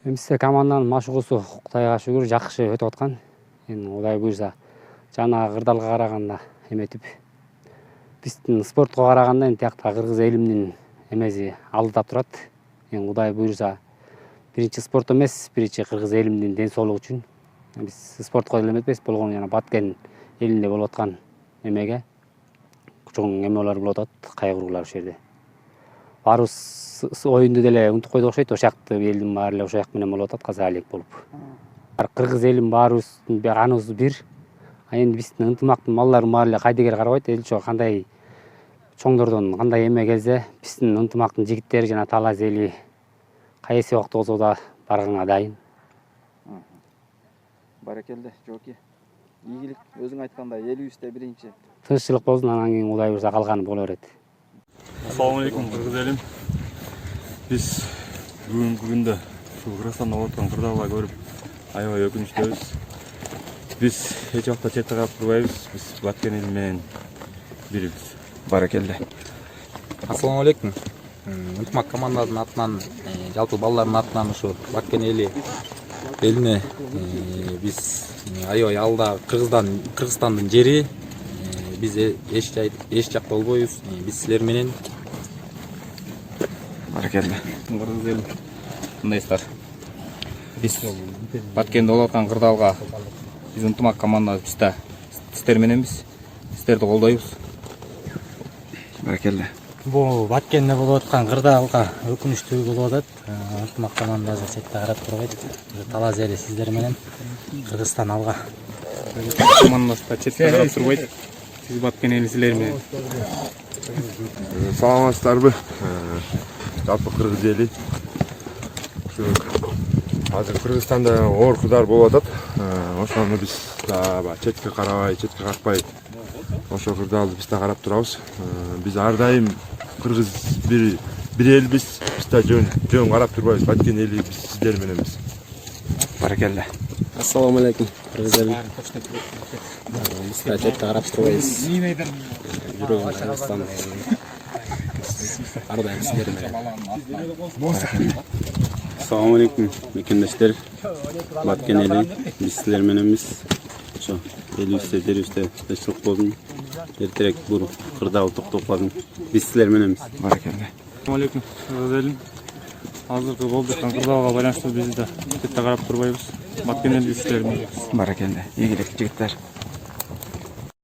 Эмсе команданын машыгуусу Кудайга шүгүр жакшы өтүп аткан. Эми Кудай буйрса жанагы кырдаалга караганда эметип биздин спортко караганда эми тиякта кыргыз элимдин эмеси алдыда турат. Эми Кудай буйрса биринчи спорт эмес, биринчи кыргыз элимдин ден соолугу үчүн биз спортко эле эметпейбиз, болгону жана Баткен элинде болуп аткан эмеге чоң эмелер болуп атат, кайгыруулар ушул жерде. Баарыбыз оюнду деле унутуп койдук окшойт, ошол жакты элдин баары эле ошол жак менен болуп атат, каза элек болуп. Кыргыз элин баарыбыздын каныбыз бир. Эми биздин ынтымактуу малдардын баары эле кайдыгер карабайт, эл жок кандай чоңдордон кандай эме келсе, биздин ынтымактын жигиттери жана талас эли кайсы убакта болсо да барганга дайын. Баракелде, жоки. Ийгилик өзүң айткандай элибизде биринчи. Тынччылык болсун, анан кийин Кудай буйрса калганы боло берет. Assalamu alaikum kırgız elim. Biz бүгүнкү күндө ушул Кыргызстанда болуп аткан кырдаалга көрүп аябай өкүнүчтөбүз. Биз эч убакта четте карап турбайбыз. Биз Баткен эли менен бирбиз. Баракелде. Ассаламу алейкум. Ынтымак командадын атынан, жалпы балдардын атынан ушу Баткен элине биз аябай алда Кыргызстандын жери, биз эч жакта болбойбуз. Биз силер менен. Баракелде. Кыргыз элим, мындайсыздар. Биз Баткенде болуп аткан кырдаалга биз ынтымак командабыз да сиздер мененбиз. Сиздерди колдойбуз. Баракелде. Бул Баткенде болуп аткан кырдаалга өкүнүчтүү болуп атат. Ынтымак командасы четте карап турбайт. Талас эли сиздер менен Кыргызстан алга. Командасы да четте карап турбайт. Сиз Баткен эли силер менен. Саламатсыздарбы? Жалпы кыргыз эли азыр Кыргызстанда оор кырдаал болуп атат. Ошону биз да четке карабай, четке какпай ошол кырдаалды биз да карап турабыз. Биз ар дайым кыргыз бир элбиз, биз да жөн карап турбайбыз. Баткен эли биз сиздер мененбиз. Баракелде. Ассаламу алейкум, кыргыз эли. Биз да четте карап турбайбыз. Жүрөгүм Кыргызстан. Ар дайым сиздер менен. Assalamu alaikum mekendештер. Баткен эли, биз силер мененбиз. Ошо элибизде, жерибизде тынччылык болсун. Эртерээк бул кырдаал токтоп калсын. Биз силер мененбиз. Баракелде. Assalamu alaikum kыргыз элим. Азыркы болуп аткан кырдаалга байланыштуу биз да четте карап турбайбыз. Баткен эли силер менен. Баракелде. Ийгилик жигиттер.